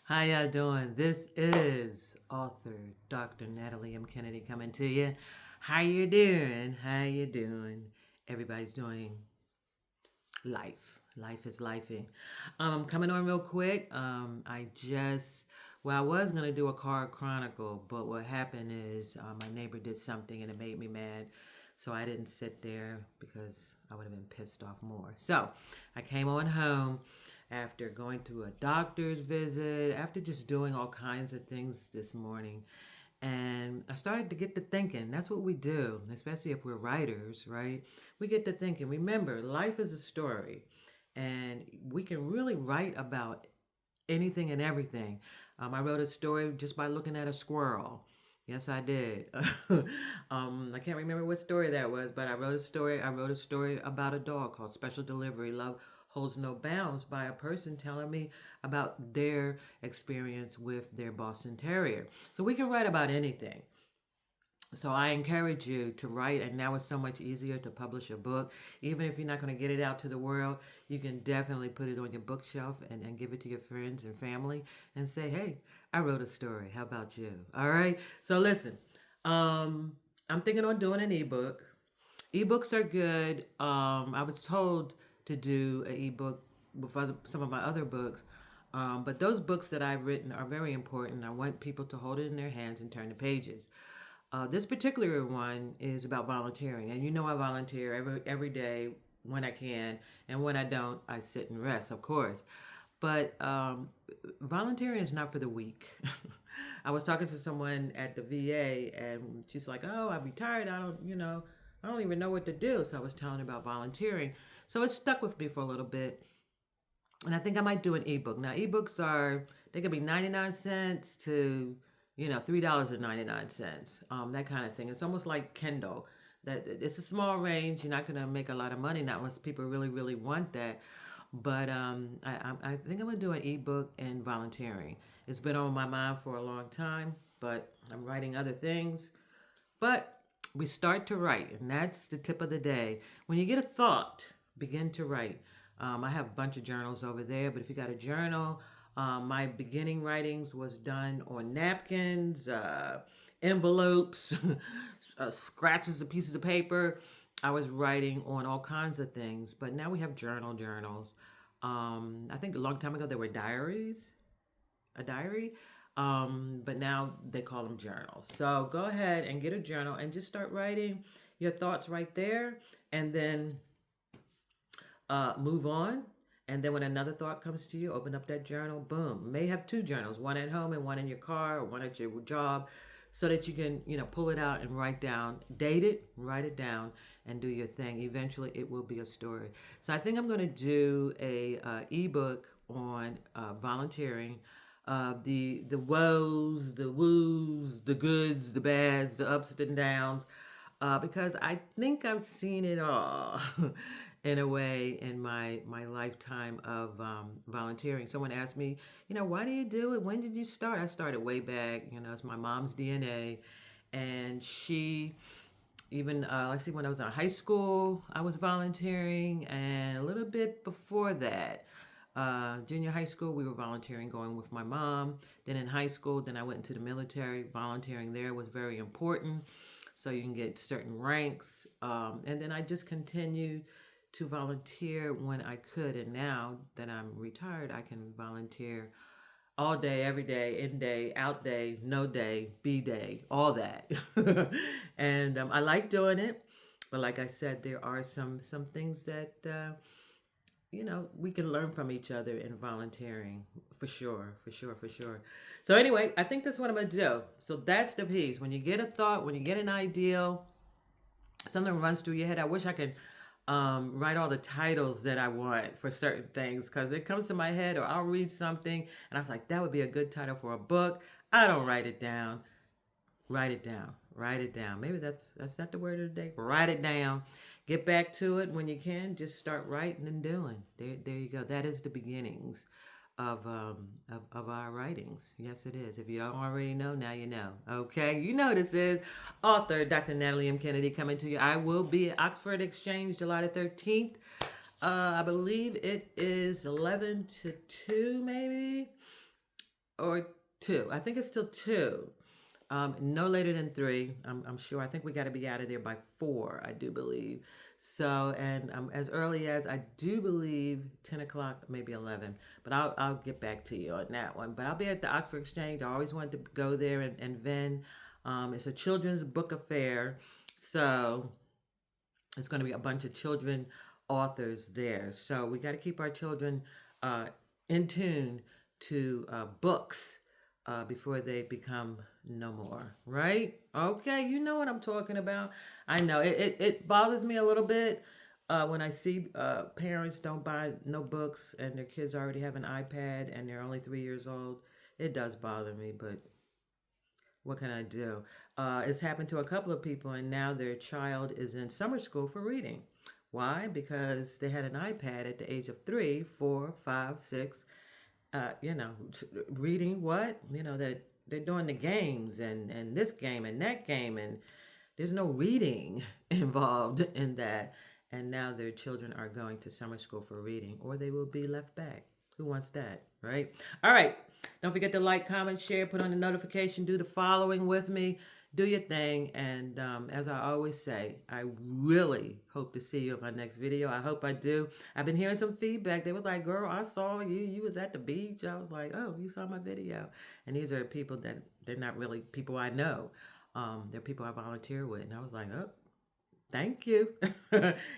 How y'all doing? This is author Dr. Natalie M. Kennedy coming to you. How you doing? How you doing? Everybody's doing life. Life is lifing. Coming on real quick. I was gonna do a car chronicle, but what happened is my neighbor did something and it made me mad. So I didn't sit there because I would have been pissed off more. So I came on home after going to a doctor's visit, after just doing all kinds of things this morning. And I started to get to thinking. That's what we do, especially if we're writers, right? We get to thinking. Remember, life is a story, and we can really write about anything and everything. I wrote a story just by looking at a squirrel. Yes, I did. I can't remember what story that was, but I wrote a story. I wrote a story about a dog called Special Delivery Love Holds No Bounds by a person telling me about their experience with their Boston Terrier. So we can write about anything. So I encourage you to write, and now it's so much easier to publish a book. Even if you're not going to get it out to the world, you can definitely put it on your bookshelf and give it to your friends and family and say, hey, I wrote a story. How about you? All right. So listen, um, I'm thinking on doing an ebook. Ebooks are good. I was told to do an ebook with some of my other books. But those books that I've written are very important. I want people to hold it in their hands and turn the pages. This particular one is about volunteering, and you know I volunteer every day when I can, and when I don't, I sit and rest, of course. But volunteering is not for the weak. I was talking to someone at the VA, and she's like, "Oh, I've retired. I don't even know what to do." So I was telling her about volunteering. So it stuck with me for a little bit, and I think I might do an ebook. Now, ebooks they could be 99 cents to $3.99, that kind of thing. It's almost like Kindle. That it's a small range. You're not gonna make a lot of money, not unless people really, really want that. But I think I'm gonna do an ebook and volunteering. It's been on my mind for a long time, but I'm writing other things. But we start to write, and that's the tip of the day. When you get a thought, begin to write. I have a bunch of journals over there, but if you got a journal, my beginning writings was done on napkins, envelopes, scratches of pieces of paper. I was writing on all kinds of things, but now we have journals. I think a long time ago there were diaries, a diary. But now they call them journals. So go ahead and get a journal and just start writing your thoughts right there, and then move on. And then when another thought comes to you, open up that journal. Boom. You may have two journals, one at home and one in your car or one at your job, so that you can, pull it out and write down, date it, write it down, and do your thing. Eventually, it will be a story. So I think I'm going to do a ebook on volunteering, the woes, the woos, the goods, the bads, the ups and downs, because I think I've seen it all in a way in my lifetime of volunteering. Someone asked me, why do you do it? When did you start? I started way back. It's my mom's DNA, and she even let's see, when I was in high school, I was volunteering, and a little bit before that. Junior high school, we were volunteering, going with my mom. Then in high school, then I went into the military. Volunteering there was very important, so you can get certain ranks. And then I just continued to volunteer when I could. And now that I'm retired, I can volunteer all day, every day, in day, out day, no day, B day, all that. And I like doing it, but like I said, there are some things that we can learn from each other in volunteering, for sure, for sure, for sure. So anyway, I think that's what I'm gonna do. So that's the piece. When you get a thought, when you get an idea, something runs through your head. I wish I could write all the titles that I want for certain things, because it comes to my head, or I'll read something and I was like, that would be a good title for a book. I don't write it down. Write it down. Write it down. Maybe that's not the word of the day. Write it down. Get back to it when you can. Just start writing and doing. There you go. That is the beginnings of our writings. Yes, it is. If you don't already know, now you know. Okay, you know this is author Dr. Natalie M. Kennedy coming to you. I will be at Oxford Exchange July the 13th. I believe it is 11 to 2, maybe, or 2. I think it's still 2. No later than 3. I'm sure. I think we got to be out of there by 4, I do believe. So, and as early as I do believe 10 o'clock, maybe 11. But I'll get back to you on that one. But I'll be at the Oxford Exchange. I always wanted to go there and vend. It's a children's book affair. So, it's going to be a bunch of children authors there. So we got to keep our children uh, in tune to books before they become no more, right? Okay, you know what I'm talking about. I know it bothers me a little bit when I see parents don't buy no books and their kids already have an iPad and they're only 3 years old. It does bother me, but what can I do? It's happened to a couple of people, and now their child is in summer school for reading. Why? Because they had an iPad at the age of 3, 4, 5, 6. You know, reading what? You know, that they're doing the games and this game and that game, and there's no reading involved in that. And now their children are going to summer school for reading, or they will be left back. Who wants that, right? All right. Don't forget to like, comment, share, put on the notification, do the following with me, do your thing. And as I always say, I really hope to see you in my next video. I hope I do. I've been hearing some feedback. They were like, girl, I saw you. You was at the beach. I was like, oh, you saw my video. And these are people that they're not really people I know. They're people I volunteer with. And I was like, oh, thank you.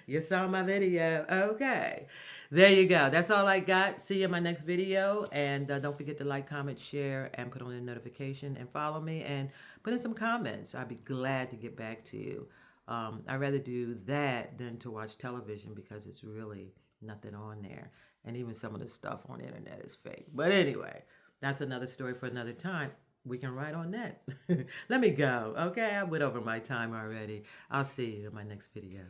You saw my video. Okay. There you go. That's all I got. See you in my next video. And don't forget to like, comment, share, and put on the notification and follow me and put in some comments. I'd be glad to get back to you. I'd rather do that than to watch television because it's really nothing on there. And even some of the stuff on the internet is fake. But anyway, that's another story for another time. We can write on that. Let me go. Okay, I went over my time already. I'll see you in my next video.